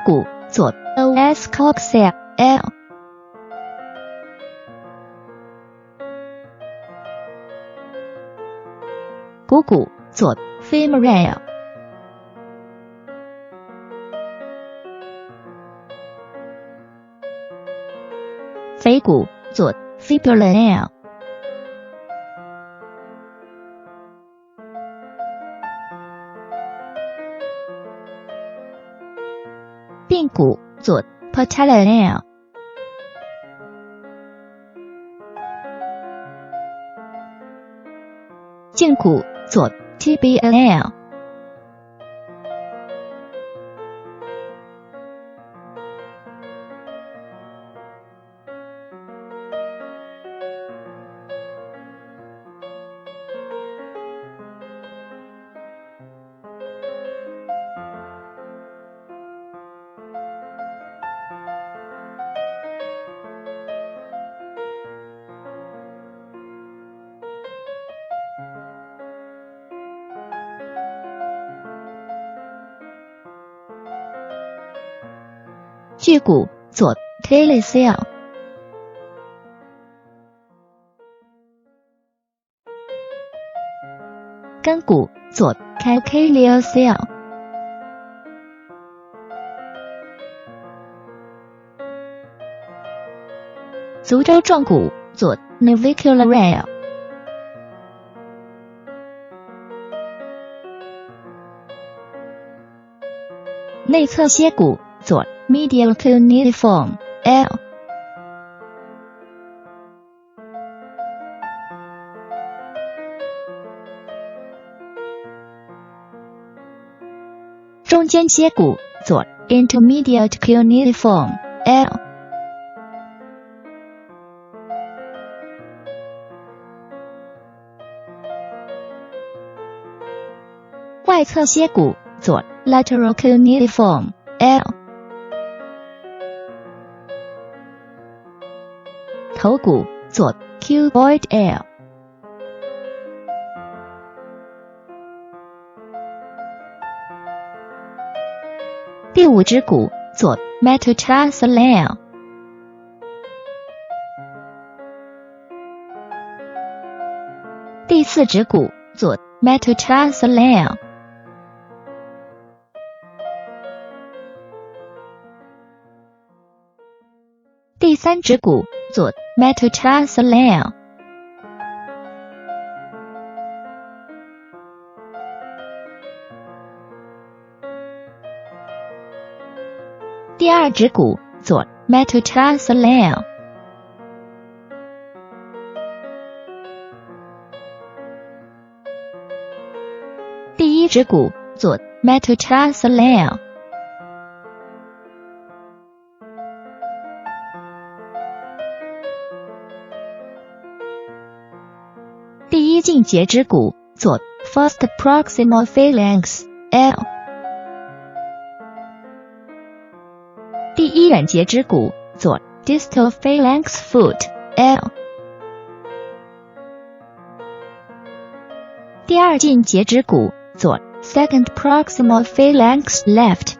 骨左 os coxae L 股骨左 femoral 腓骨左 fibula L 髌骨左 patella L 胫骨左 tibia L 距骨左 talus L 根骨左 calcaneus L 足舟状骨左 navicular L 内侧楔骨左 medial cuneiform L 中间楔骨左 intermediate cuneiform L 外侧楔骨左 lateral cuneiform L 头骨左 cuboid L 第五趾骨左 metatarsal L 第四趾骨左 metatarsal L 第三趾骨左 metatarsal L 第二趾骨左 metatarsal L 第一趾骨左 metatarsal L 第一胫节趾骨左 first proximal phalanx L 第一远节趾骨左 distal phalanx foot L 第二近节趾骨左 second proximal phalanx left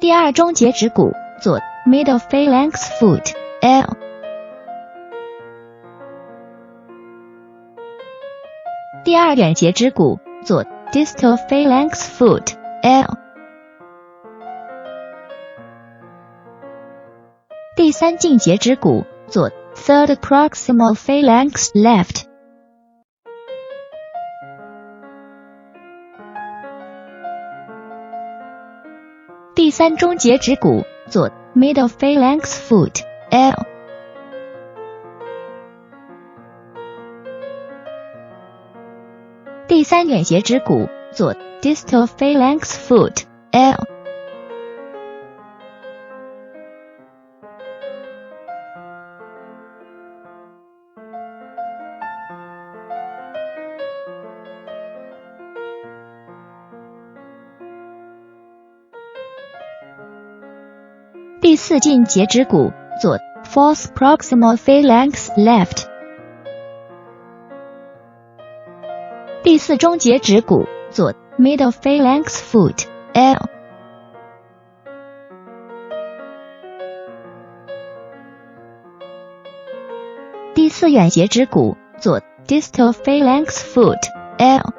第二中节趾骨左 middle phalanx foot L 第二远节趾骨左 distal phalanx foot L 第三近节趾骨左 third proximal phalanx left 第三中节趾骨左 middle phalanx foot L 第三远节趾骨左 distal phalanx foot L 第四近节趾骨左 fourth proximal phalanx left 第4中节指骨左 middle phalanx foot L。第4远节指骨左 distal phalanx foot L。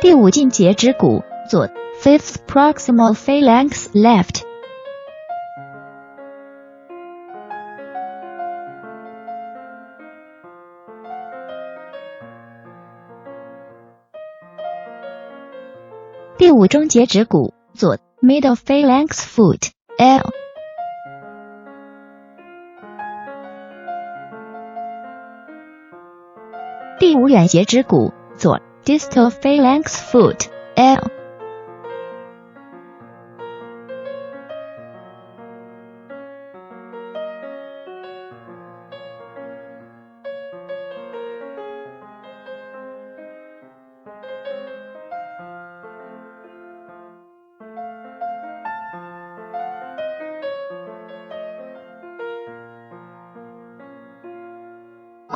第5近节指骨左 fifth proximal phalanx left。第5中节指骨左 middle phalanx foot L。第5远节指骨左 distal phalanx foot L。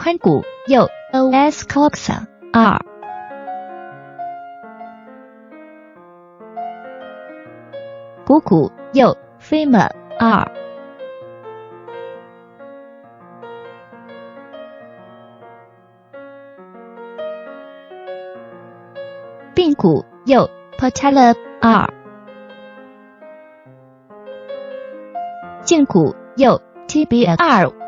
髋骨右 os coxa R。股骨右 femur R。髌骨右 patella R。胫骨右 tibia R。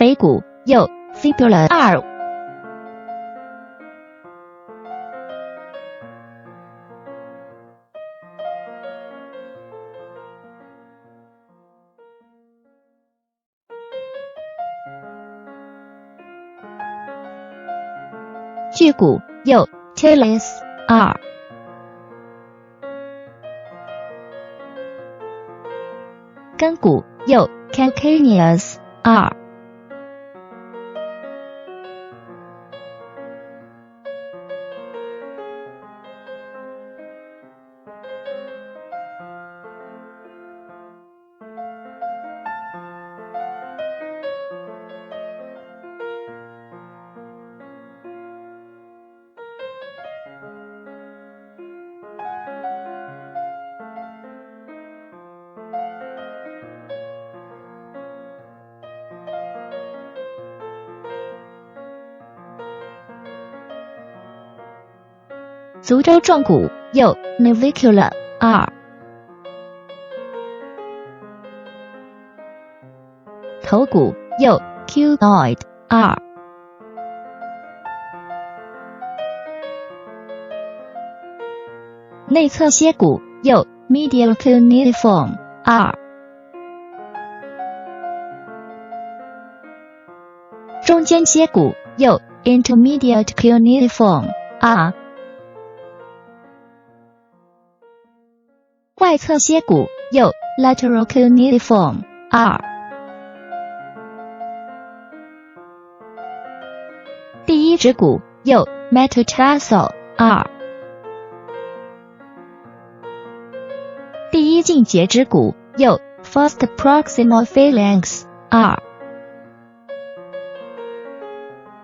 腓骨右 fibula R。距骨右 talus R。根骨右 calcaneus R。足周状骨右 navicular R。头骨右 cuboid R。内侧楔骨右 medial cuneiform R。中间楔骨右 intermediate cuneiform R。外侧楔骨右 lateral cuneiform R。第1指骨右 metatarsal R。第1近节指骨右 first proximal phalanx R。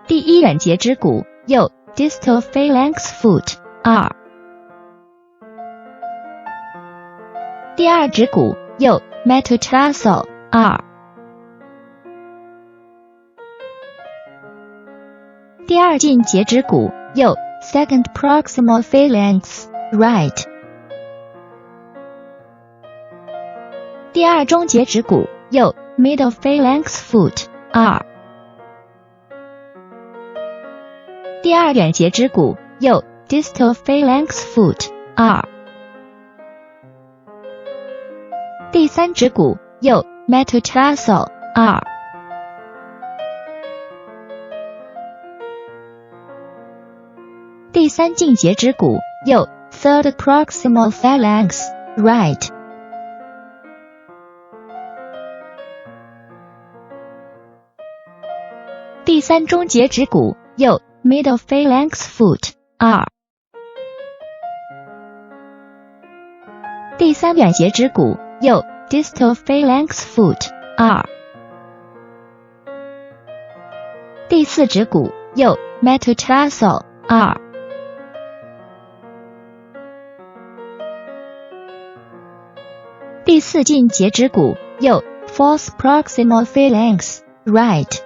第1远节指骨右 distal phalanx foot R。第2指骨右 metatarsal R。第2近节指骨右 second proximal phalanx right。第2中节指骨右 middle phalanx foot R。第2远节指骨右 distal phalanx foot R。第3指骨右 metatarsal R。第3近节指骨右 third proximal phalanx right。第3中节指骨右 middle phalanx foot R。第三远节指骨右 distal phalanx foot 2。第四指骨右 metatarsal 2。第四近节指骨右 false proximal phalanx right。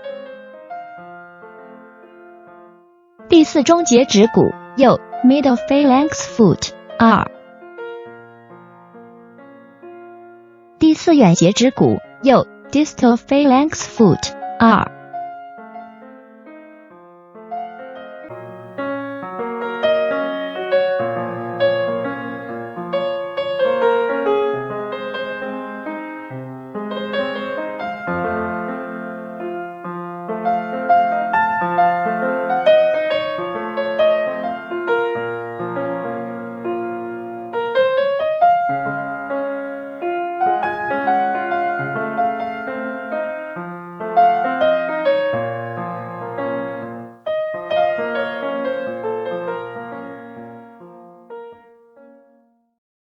第四中节指骨右 middle phalanx foot 2。第四远节指骨右 distal phalanx foot 2。